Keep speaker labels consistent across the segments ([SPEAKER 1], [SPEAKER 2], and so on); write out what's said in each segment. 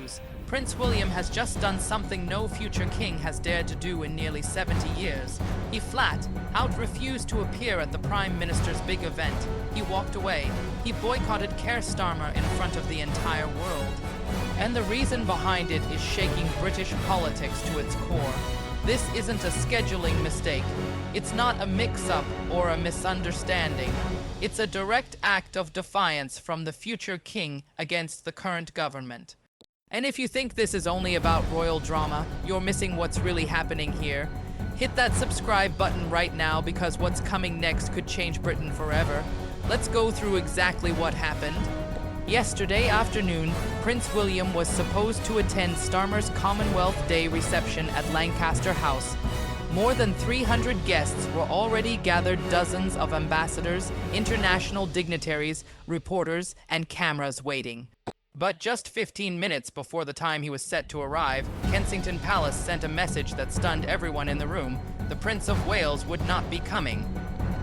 [SPEAKER 1] news. Prince William has just done something no future king has dared to do in nearly 70 years. He flat out refused to appear at the Prime Minister's big event. He walked away. He boycotted Keir Starmer in front of the entire world. And the reason behind it is shaking British politics to its core. This isn't a scheduling mistake. It's not a mix-up or a misunderstanding. It's a direct act of defiance from the future king against the current government. And if you think this is only about royal drama, you're missing what's really happening here. Hit that subscribe button right now because what's coming next could change Britain forever. Let's go through exactly what happened. Yesterday afternoon, Prince William was supposed to attend Starmer's Commonwealth Day reception at Lancaster House. More than 300 guests were already gathered, dozens of ambassadors, international dignitaries, reporters, and cameras waiting. But just 15 minutes before the time he was set to arrive, Kensington Palace sent a message that stunned everyone in the room. The Prince of Wales would not be coming.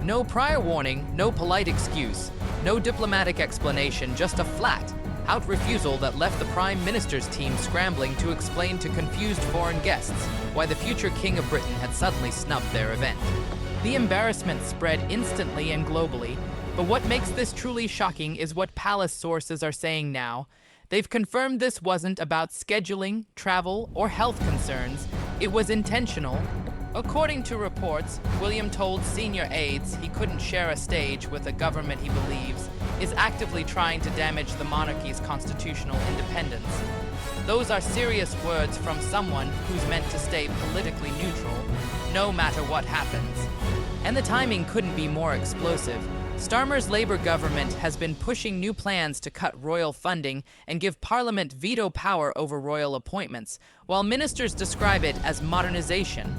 [SPEAKER 1] No prior warning, no polite excuse, no diplomatic explanation, just a flat-out refusal that left the Prime Minister's team scrambling to explain to confused foreign guests why the future King of Britain had suddenly snubbed their event. The embarrassment spread instantly and globally, but what makes this truly shocking is what palace sources are saying now. They've confirmed this wasn't about scheduling, travel, or health concerns. It was intentional. According to reports, William told senior aides he couldn't share a stage with a government he believes is actively trying to damage the monarchy's constitutional independence. Those are serious words from someone who's meant to stay politically neutral, no matter what happens. And the timing couldn't be more explosive. Starmer's Labour government has been pushing new plans to cut royal funding and give Parliament veto power over royal appointments, while ministers describe it as modernization.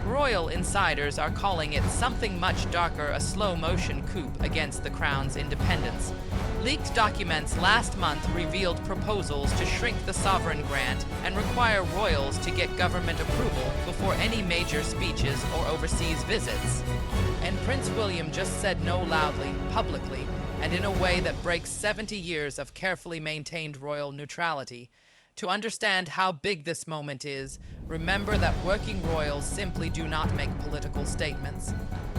[SPEAKER 1] Royal insiders are calling it something much darker, a slow-motion coup against the Crown's independence. Leaked documents last month revealed proposals to shrink the sovereign grant and require royals to get government approval before any major speeches or overseas visits. And Prince William just said no loudly, publicly, and in a way that breaks 70 years of carefully maintained royal neutrality. To understand how big this moment is, remember that working royals simply do not make political statements.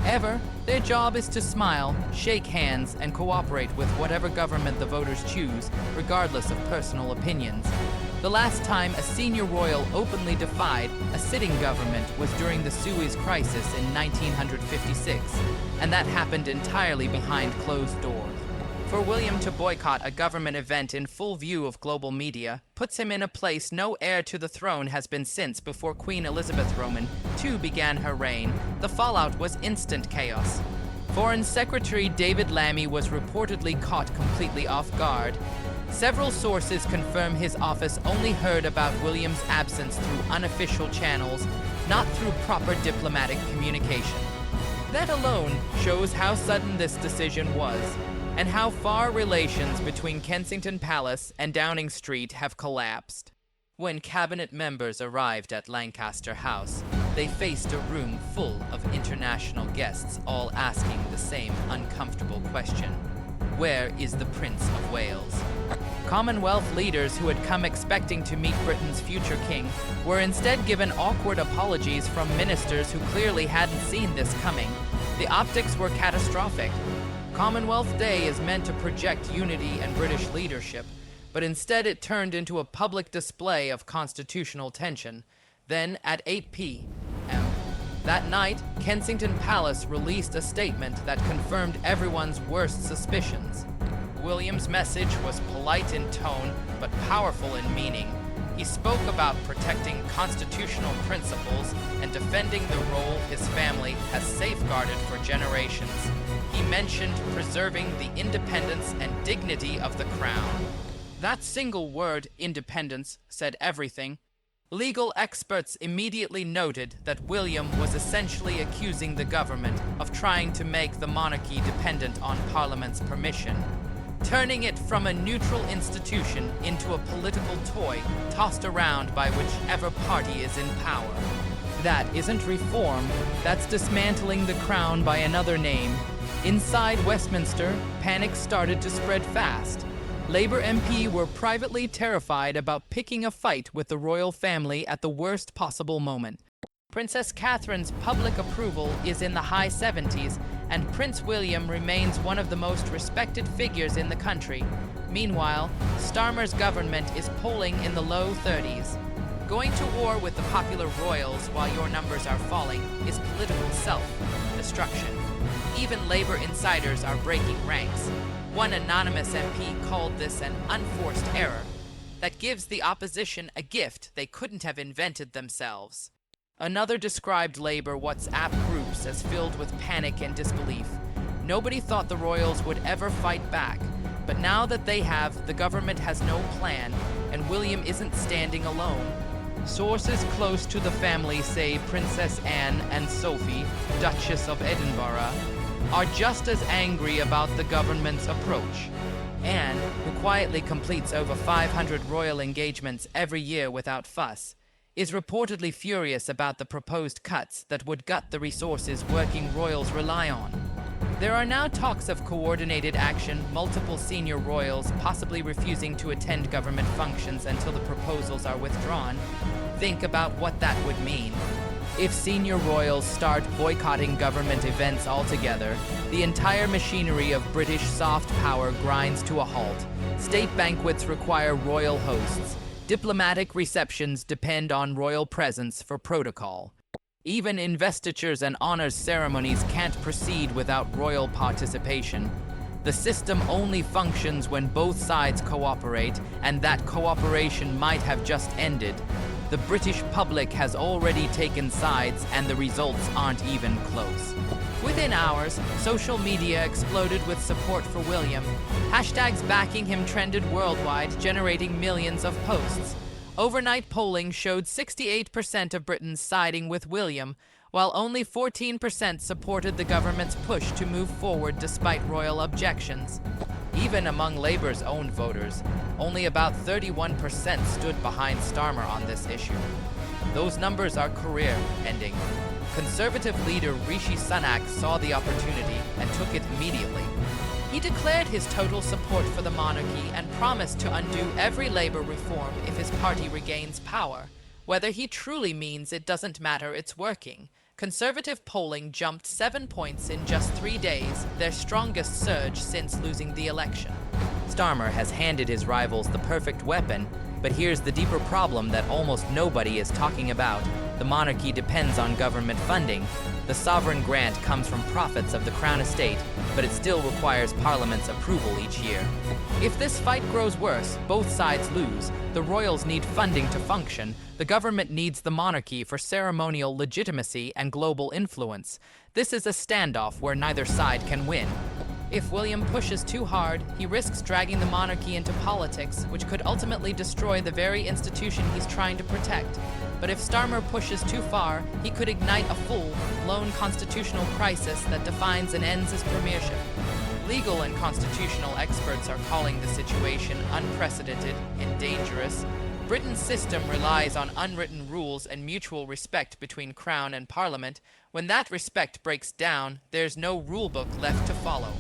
[SPEAKER 1] Ever, their job is to smile, shake hands, and cooperate with whatever government the voters choose, regardless of personal opinions. The last time a senior royal openly defied a sitting government was during the Suez Crisis in 1956, and that happened entirely behind closed doors. For William to boycott a government event in full view of global media puts him in a place no heir to the throne has been since before Queen Elizabeth Roman II began her reign. The fallout was instant chaos. Foreign Secretary David Lammy was reportedly caught completely off guard. Several sources confirm his office only heard about William's absence through unofficial channels, not through proper diplomatic communication. That alone shows how sudden this decision was, and how far relations between Kensington Palace and Downing Street have collapsed. When cabinet members arrived at Lancaster House, they faced a room full of international guests all asking the same uncomfortable question: where is the Prince of Wales? Commonwealth leaders who had come expecting to meet Britain's future king were instead given awkward apologies from ministers who clearly hadn't seen this coming. The optics were catastrophic. Commonwealth Day is meant to project unity and British leadership, but instead it turned into a public display of constitutional tension. Then, at 8 p.m. that night, Kensington Palace released a statement that confirmed everyone's worst suspicions. William's message was polite in tone, but powerful in meaning. He spoke about protecting constitutional principles and defending the role his family has safeguarded for generations. He mentioned preserving the independence and dignity of the crown. That single word, independence, said everything. Legal experts immediately noted that William was essentially accusing the government of trying to make the monarchy dependent on Parliament's permission, turning it from a neutral institution into a political toy tossed around by whichever party is in power. That isn't reform, that's dismantling the crown by another name. Inside Westminster, panic started to spread fast. Labour MP were privately terrified about picking a fight with the royal family at the worst possible moment. Princess Catherine's public approval is in the high 70s, and Prince William remains one of the most respected figures in the country. Meanwhile, Starmer's government is polling in the low 30s. Going to war with the popular royals while your numbers are falling is political self-destruction. Even Labour insiders are breaking ranks. One anonymous MP called this an unforced error that gives the opposition a gift they couldn't have invented themselves. Another described Labour WhatsApp groups as filled with panic and disbelief. Nobody thought the royals would ever fight back, but now that they have, the government has no plan, and William isn't standing alone. Sources close to the family say Princess Anne and Sophie, Duchess of Edinburgh, are just as angry about the government's approach. Anne, who quietly completes over 500 royal engagements every year without fuss, is reportedly furious about the proposed cuts that would gut the resources working royals rely on. There are now talks of coordinated action, multiple senior royals possibly refusing to attend government functions until the proposals are withdrawn. Think about what that would mean. If senior royals start boycotting government events altogether, the entire machinery of British soft power grinds to a halt. State banquets require royal hosts. Diplomatic receptions depend on royal presence for protocol. Even investitures and honors ceremonies can't proceed without royal participation. The system only functions when both sides cooperate, and that cooperation might have just ended. The British public has already taken sides, and the results aren't even close. Within hours, social media exploded with support for William. Hashtags backing him trended worldwide, generating millions of posts. Overnight polling showed 68% of Britons siding with William, while only 14% supported the government's push to move forward despite royal objections. Even among Labour's own voters, only about 31% stood behind Starmer on this issue. Those numbers are career-ending. Conservative leader Rishi Sunak saw the opportunity and took it immediately. He declared his total support for the monarchy and promised to undo every Labour reform if his party regains power. Whether he truly means it doesn't matter, it's working. Conservative polling jumped 7 points in just 3 days, their strongest surge since losing the election. Starmer has handed his rivals the perfect weapon, but here's the deeper problem that almost nobody is talking about. The monarchy depends on government funding. The sovereign grant comes from profits of the Crown estate, but it still requires Parliament's approval each year. If this fight grows worse, both sides lose. The royals need funding to function. The government needs the monarchy for ceremonial legitimacy and global influence. This is a standoff where neither side can win. If William pushes too hard, he risks dragging the monarchy into politics, which could ultimately destroy the very institution he's trying to protect. But if Starmer pushes too far, he could ignite a full-blown constitutional crisis that defines and ends his premiership. Legal and constitutional experts are calling the situation unprecedented and dangerous. Britain's system relies on unwritten rules and mutual respect between Crown and Parliament. When that respect breaks down, there's no rulebook left to follow.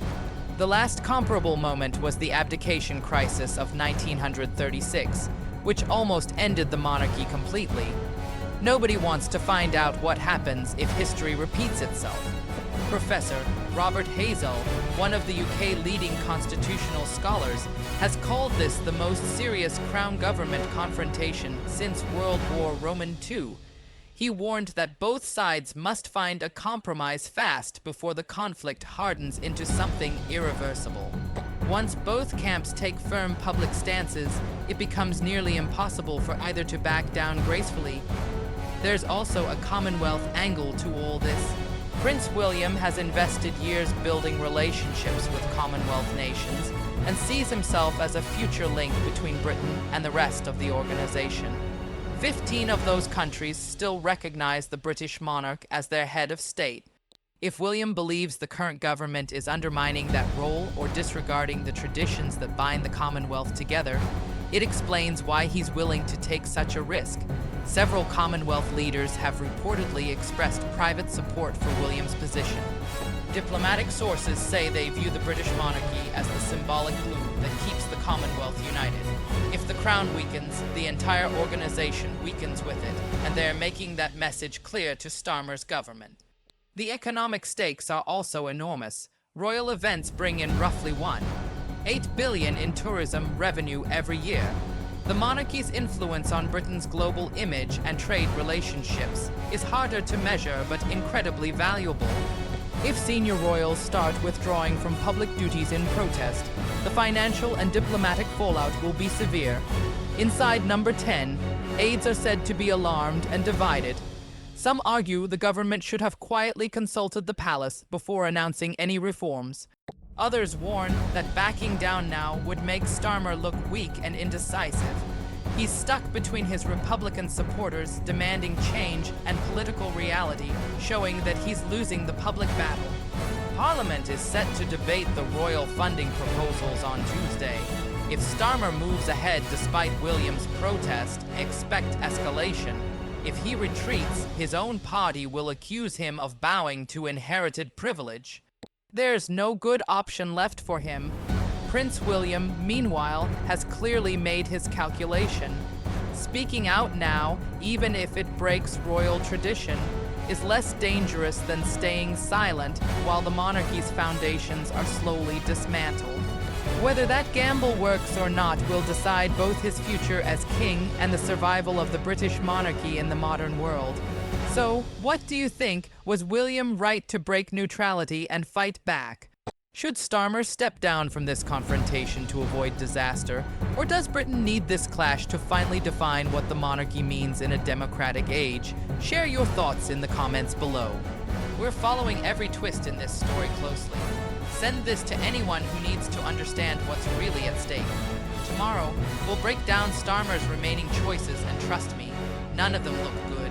[SPEAKER 1] The last comparable moment was the abdication crisis of 1936, which almost ended the monarchy completely. Nobody wants to find out what happens if history repeats itself. Professor Robert Hazel, one of the UK leading constitutional scholars, has called this the most serious Crown government confrontation since World War II. He warned that both sides must find a compromise fast before the conflict hardens into something irreversible. Once both camps take firm public stances, it becomes nearly impossible for either to back down gracefully. There's also a Commonwealth angle to all this. Prince William has invested years building relationships with Commonwealth nations and sees himself as a future link between Britain and the rest of the organization. 15 of those countries still recognize the British monarch as their head of state. If William believes the current government is undermining that role or disregarding the traditions that bind the Commonwealth together, it explains why he's willing to take such a risk. Several Commonwealth leaders have reportedly expressed private support for William's position. Diplomatic sources say they view the British monarchy as the symbolic glue that keeps the Commonwealth united. If the crown weakens, the entire organization weakens with it, and they're making that message clear to Starmer's government. The economic stakes are also enormous. Royal events bring in roughly $8 billion in tourism revenue every year. The monarchy's influence on Britain's global image and trade relationships is harder to measure but incredibly valuable. If senior royals start withdrawing from public duties in protest, the financial and diplomatic fallout will be severe. Inside Number 10, aides are said to be alarmed and divided. Some argue the government should have quietly consulted the palace before announcing any reforms. Others warn that backing down now would make Starmer look weak and indecisive. He's stuck between his Republican supporters demanding change and political reality, showing that he's losing the public battle. Parliament is set to debate the royal funding proposals on Tuesday. If Starmer moves ahead despite William's protest, expect escalation. If he retreats, his own party will accuse him of bowing to inherited privilege. There's no good option left for him. Prince William, meanwhile, has clearly made his calculation. Speaking out now, even if it breaks royal tradition, is less dangerous than staying silent while the monarchy's foundations are slowly dismantled. Whether that gamble works or not will decide both his future as king and the survival of the British monarchy in the modern world. So, what do you think? Was William right to break neutrality and fight back? Should Starmer step down from this confrontation to avoid disaster, or does Britain need this clash to finally define what the monarchy means in a democratic age? Share your thoughts in the comments below. We're following every twist in this story closely. Send this to anyone who needs to understand what's really at stake. Tomorrow, we'll break down Starmer's remaining choices, and trust me, none of them look good.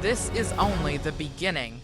[SPEAKER 1] This is only the beginning.